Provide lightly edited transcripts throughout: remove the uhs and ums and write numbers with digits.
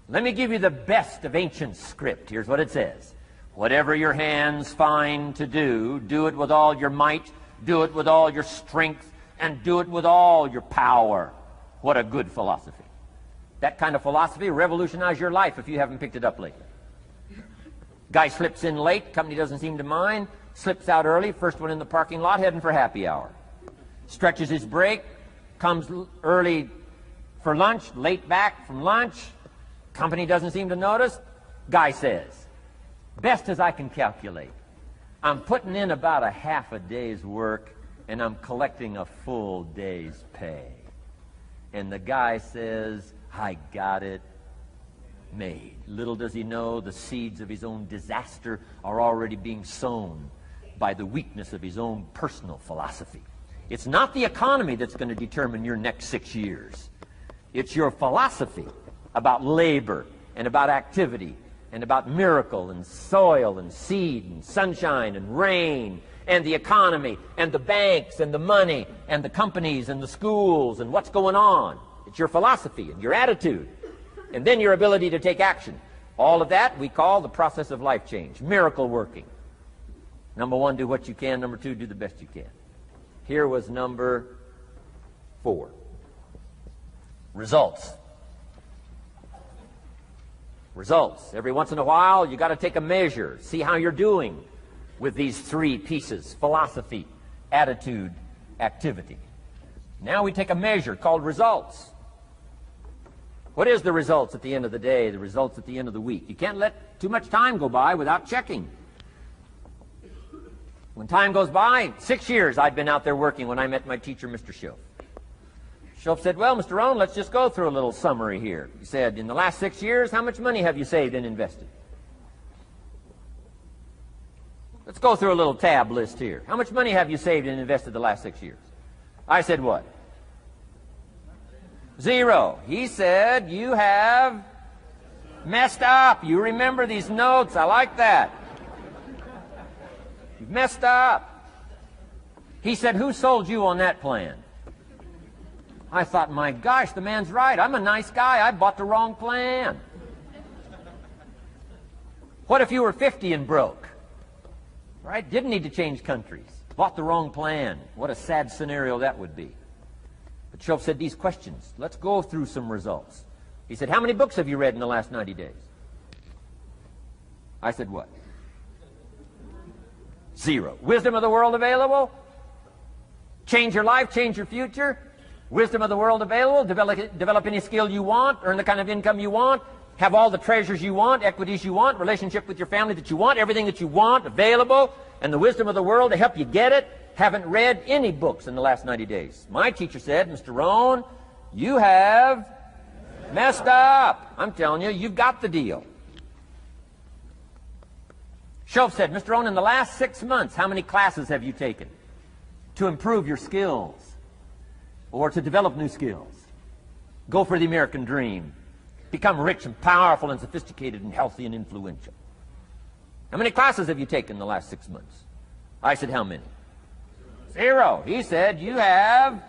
Let me give you the best of ancient script. Here's what it says. Whatever your hands find to do, do it with all your might, do it with all your strength, and do it with all your power. What a good philosophy. That kind of philosophy revolutionized your life if you haven't picked it up lately. Guy slips in late, company doesn't seem to mind, slips out early, first one in the parking lot, heading for happy hour. Stretches his break, comes early for lunch, late back from lunch, company doesn't seem to notice. Guy says, best as I can calculate, I'm putting in about a half a day's work and I'm collecting a full day's pay. And the guy says, I got it made. Little does he know the seeds of his own disaster are already being sown by the weakness of his own personal philosophy. It's not the economy that's going to determine your next 6 years. It's your philosophy about labor and about activity and about miracle and soil and seed and sunshine and rain and the economy and the banks and the money and the companies and the schools and what's going on. It's your philosophy and your attitude. And then your ability to take action. All of that we call the process of life change, miracle working. Number one, do what you can. Number two, do the best you can. Here was number 4. Results. Results. Every once in a while, you got to take a measure, see how you're doing with these 3 pieces: philosophy, attitude, activity. Now we take a measure called results. What is the results at the end of the day, the results at the end of the week? You can't let too much time go by without checking. When time goes by, 6 years I'd been out there working when I met my teacher, Mr. Schoaf. Schoaf said, well, Mr. Rohn, let's just go through a little summary here. He said, in the last 6 years, how much money have you saved and invested? Let's go through a little tab list here. How much money have you saved and invested the last 6 years? I said, what? 0. He said, you have messed up. You remember these notes. I like that. You've messed up. He said, who sold you on that plan? I thought, my gosh, the man's right. I'm a nice guy. I bought the wrong plan. What if you were 50 and broke? Right? Didn't need to change countries. Bought the wrong plan. What a sad scenario that would be. But Schoaf said these questions. Let's go through some results. He said, how many books have you read in the last 90 days? I said, what? 0. Wisdom of the world available? Change your life, change your future? Wisdom of the world available? Develop any skill you want, earn the kind of income you want, have all the treasures you want, equities you want, relationship with your family that you want, everything that you want available, and the wisdom of the world to help you get it. Haven't read any books in the last 90 days. My teacher said, Mr. Rohn, you have messed up. I'm telling you, you've got the deal. Schoaf said, Mr. Rohn, in the last 6 months, how many classes have you taken to improve your skills or to develop new skills? Go for the American dream. Become rich and powerful and sophisticated and healthy and influential. How many classes have you taken in the last 6 months? I said, how many? 0. He said, you have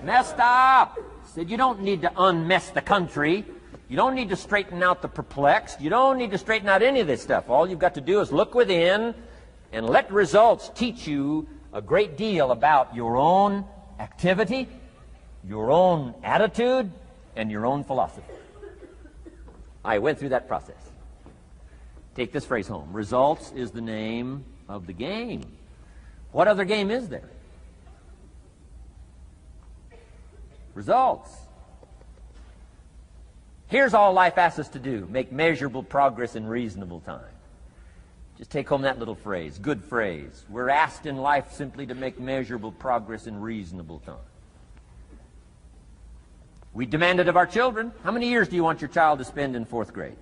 messed up. He said, you don't need to unmess the country. You don't need to straighten out the perplexed. You don't need to straighten out any of this stuff. All you've got to do is look within and let results teach you a great deal about your own activity, your own attitude, and your own philosophy. I went through that process. Take this phrase home. Results is the name of the game. What other game is there? Results. Here's all life asks us to do. Make measurable progress in reasonable time. Just take home that little phrase. Good phrase. We're asked in life simply to make measurable progress in reasonable time. We demand it of our children. How many years do you want your child to spend in 4th grade?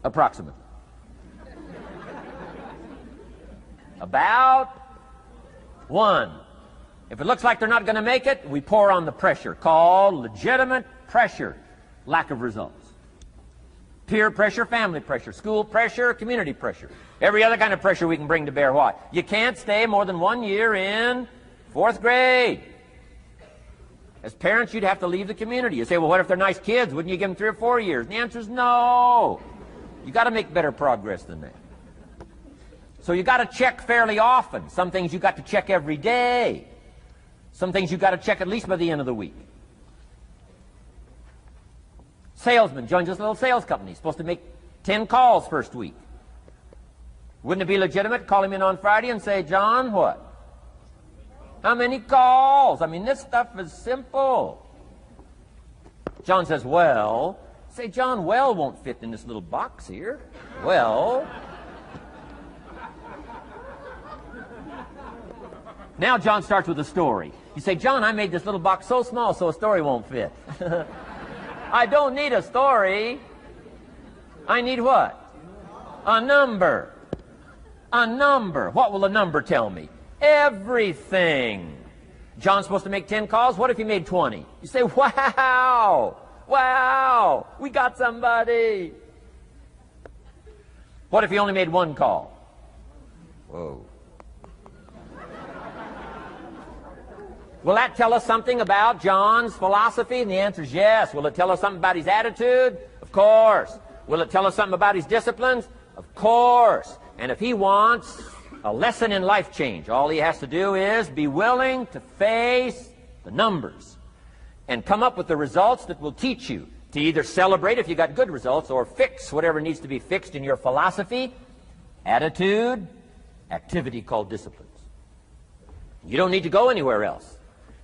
Approximately. About 1. If it looks like they're not going to make it, we pour on the pressure, called legitimate pressure, lack of results. Peer pressure, family pressure, school pressure, community pressure. Every other kind of pressure we can bring to bear. Why? You can't stay more than 1 year in 4th grade. As parents, you'd have to leave the community. You say, well, what if they're nice kids? Wouldn't you give them 3 or 4 years? And the answer is no. You got to make better progress than that. So you got to check fairly often. Some things you got to check every day. Some things you got to check at least by the end of the week. Salesman joins this little sales company. He's supposed to make 10 calls first week. Wouldn't it be legitimate to call him in on Friday and say, John, what? How many calls? I mean, this stuff is simple. John says, well. Say, John, well won't fit in this little box here. Well. Now John starts with a story. You say, John, I made this little box so small so a story won't fit. I don't need a story. I need what? A number. A number. What will a number tell me? Everything. John's supposed to make 10 calls. What if he made 20? You say, wow. Wow. We got somebody. What if he only made 1 call? Whoa. Will that tell us something about John's philosophy? And the answer is yes. Will it tell us something about his attitude? Of course. Will it tell us something about his disciplines? Of course. And if he wants a lesson in life change, all he has to do is be willing to face the numbers and come up with the results that will teach you to either celebrate if you got good results or fix whatever needs to be fixed in your philosophy, attitude, activity called disciplines. You don't need to go anywhere else.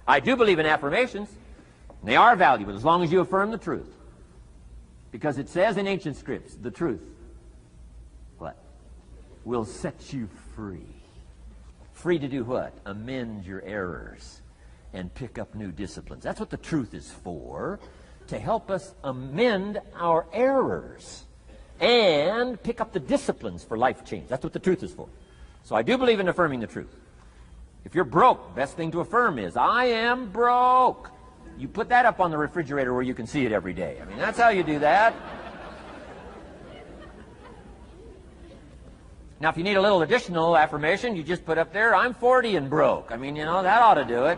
I do believe in affirmations. They are valuable as long as you affirm the truth. Because it says in ancient scripts, the truth, what? Will set you free. Free to do what? Amend your errors and pick up new disciplines. That's what the truth is for, to help us amend our errors and pick up the disciplines for life change. That's what the truth is for. So I do believe in affirming the truth. If you're broke, best thing to affirm is, I am broke. You put that up on the refrigerator where you can see it every day. I mean, that's how you do that. Now, if you need a little additional affirmation, you just put up there, I'm 40 and broke. I mean, you know, that ought to do it.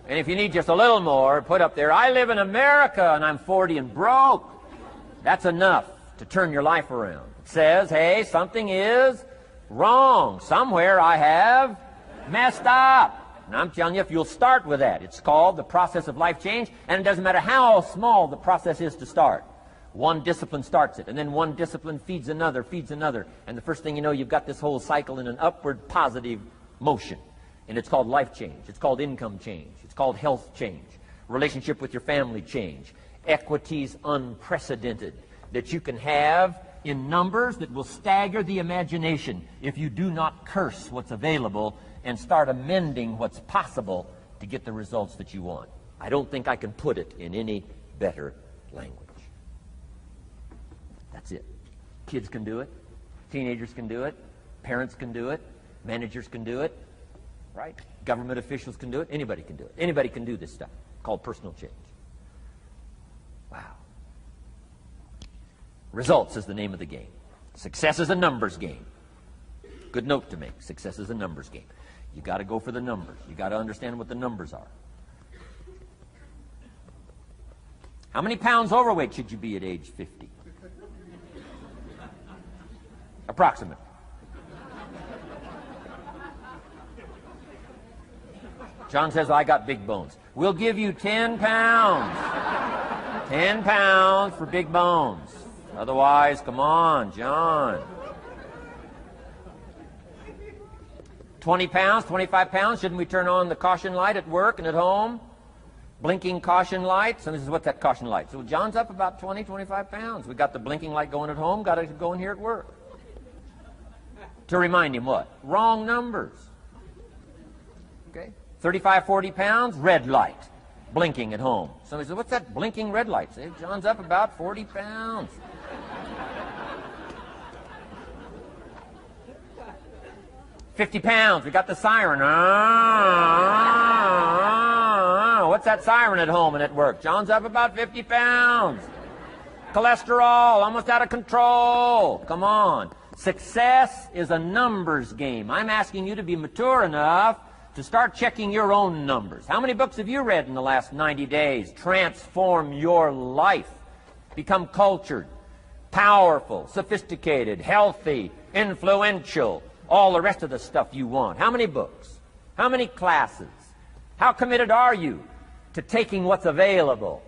And if you need just a little more, put up there, I live in America and I'm 40 and broke. That's enough to turn your life around. It says, hey, something is wrong. Somewhere I have messed up. And I'm telling you, if you'll start with that, it's called the process of life change, and it doesn't matter how small the process is to start. One discipline starts it, and then one discipline feeds another, and the first thing you know, you've got this whole cycle in an upward positive motion. And it's called life change. It's called income change. It's called health change. Relationship with your family change. Equities unprecedented that you can have in numbers that will stagger the imagination if you do not curse what's available and start amending what's possible to get the results that you want. I don't think I can put it in any better language. That's it. Kids can do it. Teenagers can do it. Parents can do it. Managers can do it. Right? Government officials can do it. Anybody can do it. Anybody can do this stuff called personal change. Wow. Results is the name of the game. Success is a numbers game. Good note to make. Success is a numbers game. You got to go for the numbers. You got to understand what the numbers are. How many pounds overweight should you be at age 50? Approximate. John says, I got big bones. We'll give you 10 pounds. 10 pounds for big bones. Otherwise, come on, John. 20 pounds, 25 pounds. Shouldn't we turn on the caution light at work and at home? Blinking caution light. So this is what's that caution light? So John's up about 20, 25 pounds. We got the blinking light going at home, got it going here at work. To remind him what? Wrong numbers. Okay? 35, 40 pounds, red light. Blinking at home. Somebody says, what's that blinking red light? Say, John's up about 40 pounds. £50, we got the siren. What's that siren at home and at work? John's up about 50 pounds. Cholesterol, almost out of control. Come on. Success is a numbers game. I'm asking you to be mature enough to start checking your own numbers. How many books have you read in the last 90 days? Transform your life. Become cultured, powerful, sophisticated, healthy, influential, all the rest of the stuff you want. How many books? How many classes? How committed are you to taking what's available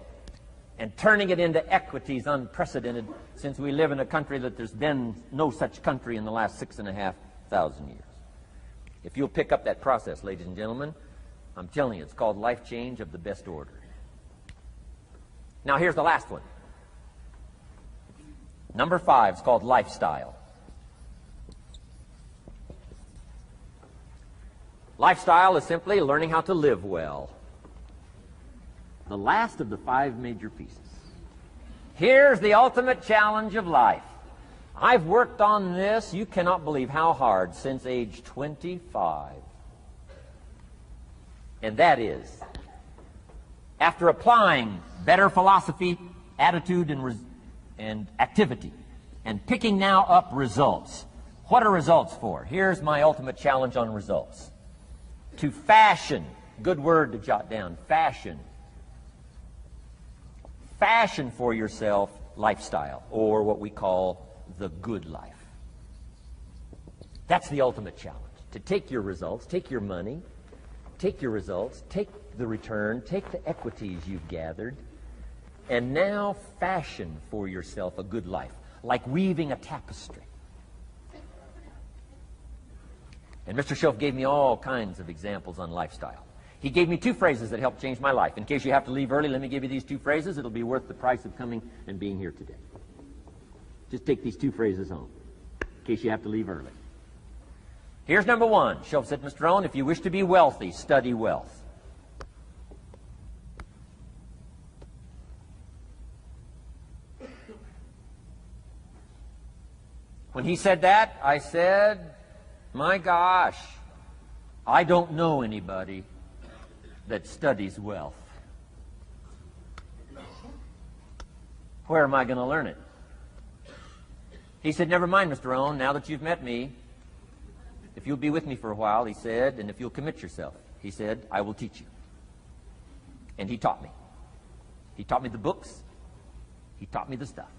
and turning it into equities unprecedented, since we live in a country that there's been no such country in the last 6,500 years? If you'll pick up that process, ladies and gentlemen, I'm telling you, it's called life change of the best order. Now here's the last one. Number 5 is called lifestyle. Lifestyle is simply learning how to live well. The last of the 5 major pieces. Here's the ultimate challenge of life. I've worked on this, you cannot believe how hard, since age 25. And that is, after applying better philosophy, attitude, and activity, and picking now up results. What are results for? Here's my ultimate challenge on results. To fashion, good word to jot down, fashion. Fashion for yourself lifestyle, or what we call the good life. That's the ultimate challenge. To take your results, take your money, take your results, take the return, take the equities you've gathered, and now fashion for yourself a good life, like weaving a tapestry. And Mr. Schoaf gave me all kinds of examples on lifestyle. He gave me 2 phrases that helped change my life. In case you have to leave early, let me give you these 2 phrases. It'll be worth the price of coming and being here today. Just take these 2 phrases home, in case you have to leave early. Here's number 1. Schoaf said, Mr. Rohn, if you wish to be wealthy, study wealth. When he said that, I said, my gosh, I don't know anybody that studies wealth. Where am I going to learn it? He said, never mind, Mr. Rohn, now that you've met me, if you'll be with me for a while, he said, and if you'll commit yourself, he said, I will teach you. And he taught me. He taught me the books. He taught me the stuff.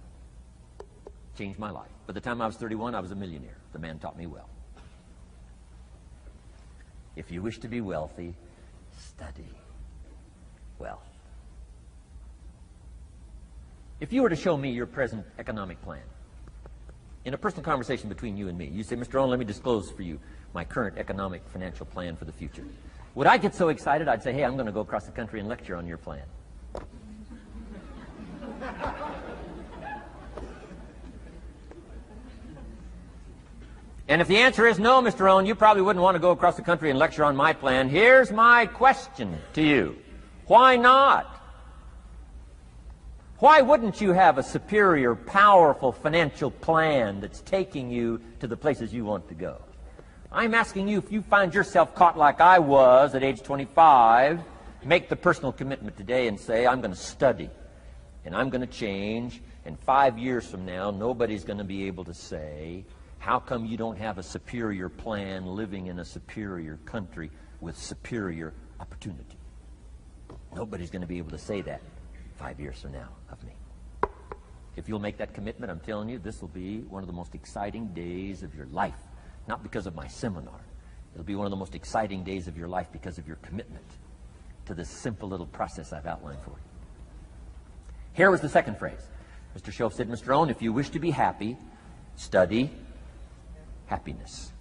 Changed my life. By the time I was 31, I was a millionaire. The man taught me well. If you wish to be wealthy, study wealth. If you were to show me your present economic plan, in a personal conversation between you and me, you say, Mr. Rohn, let me disclose for you my current economic financial plan for the future. Would I get so excited, I'd say, hey, I'm going to go across the country and lecture on your plan. And if the answer is no, Mr. Rohn, you probably wouldn't want to go across the country and lecture on my plan. Here's my question to you. Why not? Why wouldn't you have a superior, powerful financial plan that's taking you to the places you want to go? I'm asking you, if you find yourself caught like I was at age 25, make the personal commitment today and say, I'm going to study and I'm going to change, and 5 years from now, nobody's going to be able to say, how come you don't have a superior plan living in a superior country with superior opportunity? Nobody's going to be able to say that 5 years from now of me. If you'll make that commitment, I'm telling you, this will be one of the most exciting days of your life. Not because of my seminar. It'll be one of the most exciting days of your life because of your commitment to this simple little process I've outlined for you. Here was the second phrase. Mr. Schoaf said, Mr. Rohn, if you wish to be happy, study happiness.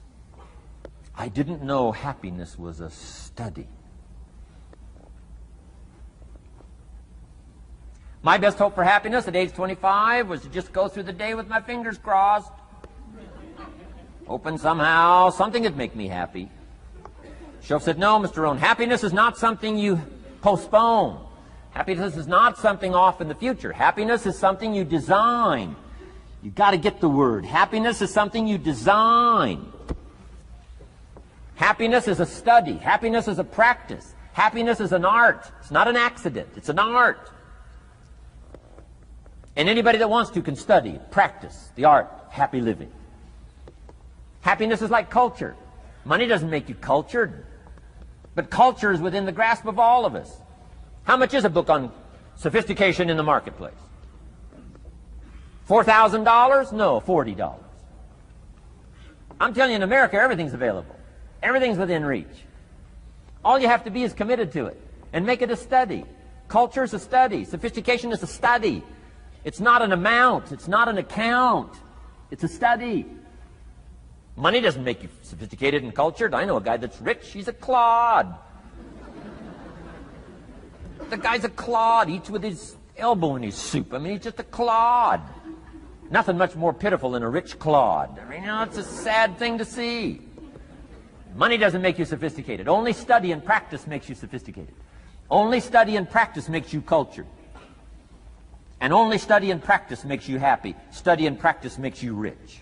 I didn't know happiness was a study. My best hope for happiness at age 25 was to just go through the day with my fingers crossed. Hoping somehow something would make me happy. Schoaf said, no, Mr. Rohn, happiness is not something you postpone. Happiness is not something off in the future. Happiness is something you design. You've got to get the word. Happiness is something you design. Happiness is a study. Happiness is a practice. Happiness is an art. It's not an accident. It's an art. And anybody that wants to can study, practice the art, happy living. Happiness is like culture. Money doesn't make you cultured. But culture is within the grasp of all of us. How much is a book on sophistication in the marketplace? $4,000? No, $40. I'm telling you, in America, everything's available. Everything's within reach. All you have to be is committed to it and make it a study. Culture is a study. Sophistication is a study. It's not an amount. It's not an account. It's a study. Money doesn't make you sophisticated and cultured. I know a guy that's rich. He's a clod. The guy's a clod. Eats with his elbow in his soup. I mean, he's just a clod. Nothing much more pitiful than a rich clod. I mean, you know, it's a sad thing to see. Money doesn't make you sophisticated. Only study and practice makes you sophisticated. Only study and practice makes you cultured. And only study and practice makes you happy. Study and practice makes you rich.